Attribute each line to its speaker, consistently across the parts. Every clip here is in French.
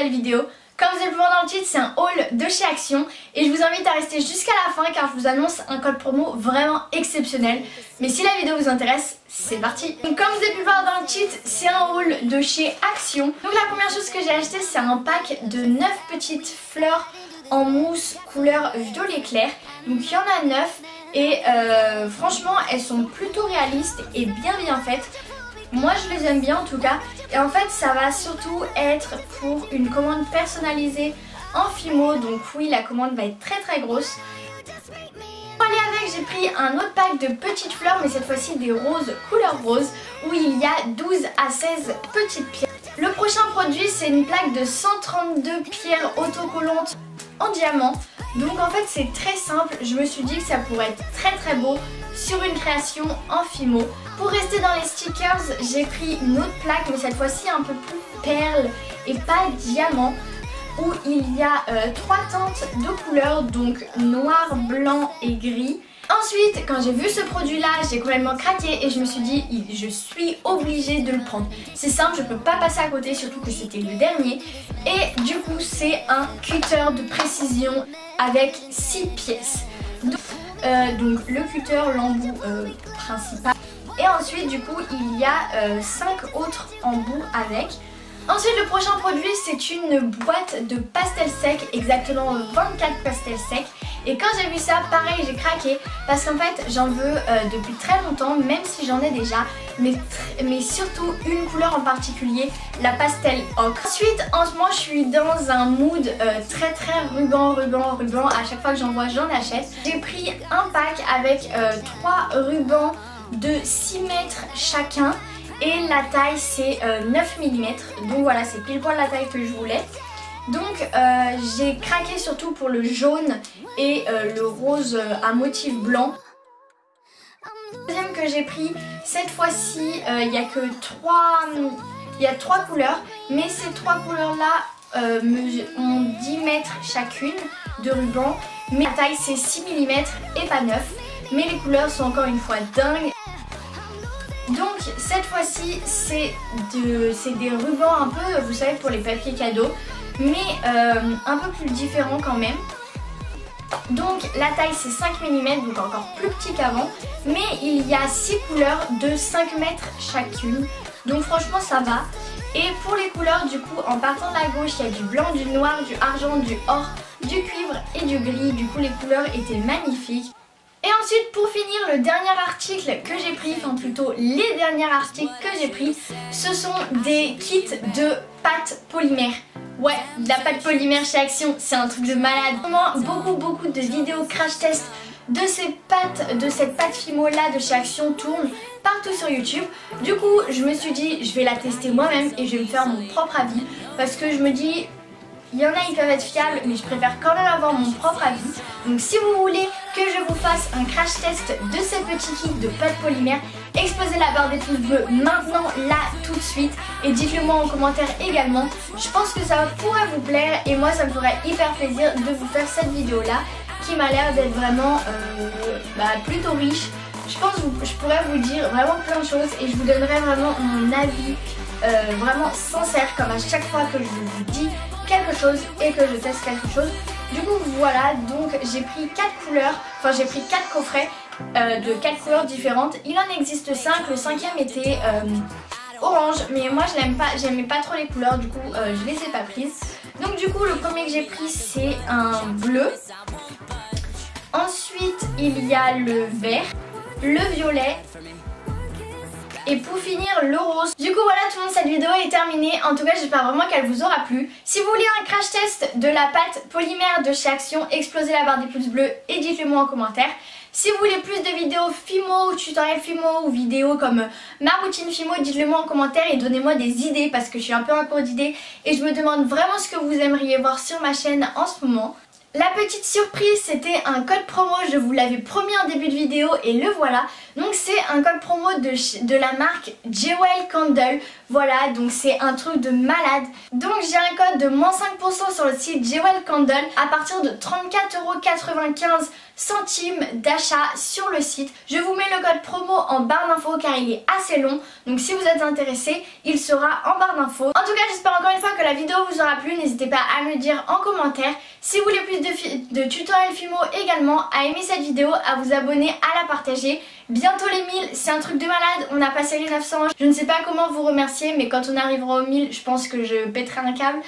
Speaker 1: nouvelle vidéo. Comme vous avez pu voir dans le titre, c'est un haul de chez Action et je vous invite à rester jusqu'à la fin car je vous annonce un code promo vraiment exceptionnel. Mais si la vidéo vous intéresse, c'est parti. Donc comme vous avez pu voir dans le titre, c'est un haul de chez Action. Donc la première chose que j'ai acheté, c'est un pack de 9 petites fleurs en mousse couleur violet clair. Donc il y en a 9 et franchement elles sont plutôt réalistes et bien faites. Moi je les aime bien en tout cas. Et en fait ça va surtout être pour une commande personnalisée en Fimo. Donc oui, la commande va être très grosse. Pour aller avec, j'ai pris un autre pack de petites fleurs, mais cette fois-ci des roses couleur rose, où il y a 12 à 16 petites pierres. Le prochain produit, c'est une plaque de 132 pierres autocollantes en diamant. Donc en fait c'est très simple, je me suis dit que ça pourrait être très beau sur une création en Fimo. Pour rester dans les stickers, j'ai pris une autre plaque, mais cette fois-ci un peu plus perle et pas diamant, où il y a 3 teintes de couleurs, donc noir, blanc et gris. Ensuite, quand j'ai vu ce produit là, j'ai complètement craqué et je me suis dit je suis obligée de le prendre. C'est simple, je peux pas passer à côté, surtout que c'était le dernier. Et du coup c'est un cutter de précision avec 6 pièces. Donc le cutter, l'embout principal. Et ensuite du coup il y a 5 autres embouts avec. Ensuite le prochain produit, c'est une boîte de pastels secs, exactement 24 pastels secs. Et quand j'ai vu ça, pareil, j'ai craqué parce qu'en fait j'en veux depuis très longtemps, même si j'en ai déjà, mais surtout une couleur en particulier, la pastel ocre. Ensuite en ce moment je suis dans un mood très ruban, à chaque fois que j'en vois j'en achète. J'ai pris un pack avec 3 rubans de 6 mètres chacun et la taille c'est 9 mm, donc voilà, c'est pile poil la taille que je voulais. Donc j'ai craqué surtout pour le jaune et le rose à motif blanc. Le deuxième que j'ai pris, cette fois-ci il n'y a que 3 couleurs, mais ces 3 couleurs là ont 10 mètres chacune de ruban, mais la taille c'est 6 mm et pas 9, mais les couleurs sont encore une fois dingues. Donc cette fois-ci c'est des rubans un peu, vous savez, pour les papiers cadeaux, mais un peu plus différent quand même. Donc la taille c'est 5 mm, donc encore plus petit qu'avant, mais il y a 6 couleurs de 5 mètres chacune, donc franchement ça va. Et pour les couleurs, du coup, en partant de la gauche, il y a du blanc, du noir, du argent, du or, du cuivre et du gris. Du coup les couleurs étaient magnifiques. Et ensuite, pour finir, le dernier article que j'ai pris, enfin plutôt les derniers articles que j'ai pris, ce sont des kits de pâte polymère. Ouais, de la pâte polymère chez Action, c'est un truc de malade. Vraiment, beaucoup de vidéos crash test de cette pâte Fimo là de chez Action tournent partout sur YouTube. Du coup, je me suis dit, je vais la tester moi-même et je vais me faire mon propre avis. Parce que je me dis, il y en a, ils peuvent être fiables, mais je préfère quand même avoir mon propre avis. Donc si vous voulez que je vous fasse un crash test de ces petits kits de pâte polymère, explosez la barre des pouces bleus maintenant, là, tout de suite. Et dites-le moi en commentaire également. Je pense que ça pourrait vous plaire et moi ça me ferait hyper plaisir de vous faire cette vidéo là, qui m'a l'air d'être vraiment plutôt riche. Je pense que je pourrais vous dire vraiment plein de choses et je vous donnerai vraiment mon avis vraiment sincère, comme à chaque fois que je vous dis quelque chose et que je teste quelque chose. Du coup voilà, donc j'ai pris 4 couleurs, enfin j'ai pris 4 coffrets de 4 couleurs différentes. Il en existe 5, le 5e était orange, mais moi je l'aime pas, j'aimais pas trop les couleurs, du coup je les ai pas prises. Donc du coup le premier que j'ai pris c'est un bleu. Ensuite il y a le vert, le violet et pour finir le rose. Du coup voilà tout le monde, cette vidéo est terminée. En tout cas j'espère vraiment qu'elle vous aura plu. Si vous voulez un crash test de la pâte polymère de chez Action, explosez la barre des pouces bleus et dites-le moi en commentaire. Si vous voulez plus de vidéos Fimo ou tutoriels Fimo ou vidéos comme ma routine Fimo, dites-le moi en commentaire et donnez-moi des idées parce que je suis un peu en cours d'idées et je me demande vraiment ce que vous aimeriez voir sur ma chaîne en ce moment. La petite surprise, c'était un code promo, je vous l'avais promis en début de vidéo et le voilà. Donc c'est un code promo de la marque Jewel Candle. Voilà, donc c'est un truc de malade. Donc j'ai un code de moins 5% sur le site Jewel Candle à partir de 34,95 € d'achat sur le site. Je vous mets le code promo en barre d'infos car il est assez long. Donc si vous êtes intéressé, il sera en barre d'infos. En tout cas, j'espère encore une fois que la vidéo vous aura plu. N'hésitez pas à me le dire en commentaire. Si vous voulez plus de tutoriels Fimo également, à aimer cette vidéo, à vous abonner, à la partager. Bientôt les 1000, c'est un truc de malade, on a passé les 900. Je ne sais pas comment vous remercier, mais quand on arrivera aux 1000, je pense que je pèterai un câble.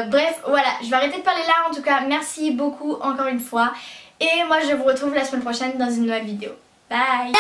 Speaker 1: Bref, voilà, je vais arrêter de parler là. En tout cas, merci beaucoup encore une fois. Et moi je vous retrouve la semaine prochaine dans une nouvelle vidéo. Bye.